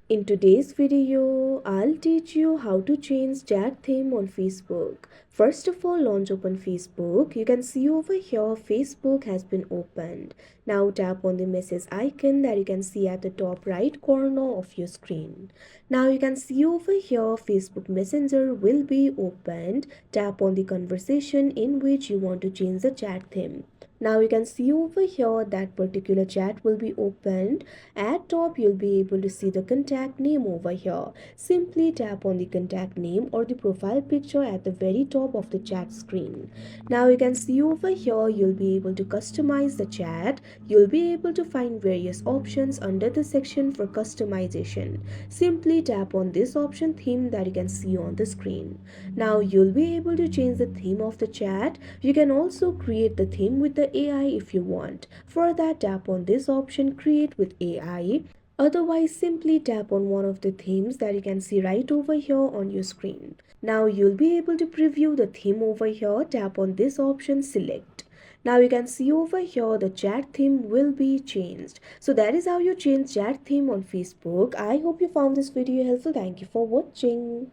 In today's video, I'll teach you how to change chat theme on Facebook. First of all, launch open Facebook. You can see over here Facebook has been opened. Now tap on the message icon that you can see at the top right corner of your screen. Now you can see over here Facebook Messenger will be opened. Tap on the conversation in which you want to change the chat theme. Now you can see over here that particular chat will be opened. At top you'll be able to see the contact name over here. Simply tap on the contact name or the profile picture at the very top of the chat screen. Now you can see over here you'll be able to customize the chat. You'll be able to find various options under the section for customization. Simply tap on this option theme that you can see on the screen. Now you'll be able to change the theme of the chat. You can also create the theme with the AI if you want. For that, tap on this option create with AI. Otherwise, simply tap on one of the themes that you can see right over here on your screen. Now you'll be able to preview the theme over here. Tap on this option select. Now you can see over here the chat theme will be changed. So that is how you change chat theme on Facebook. I hope you found this video helpful. Thank you for watching.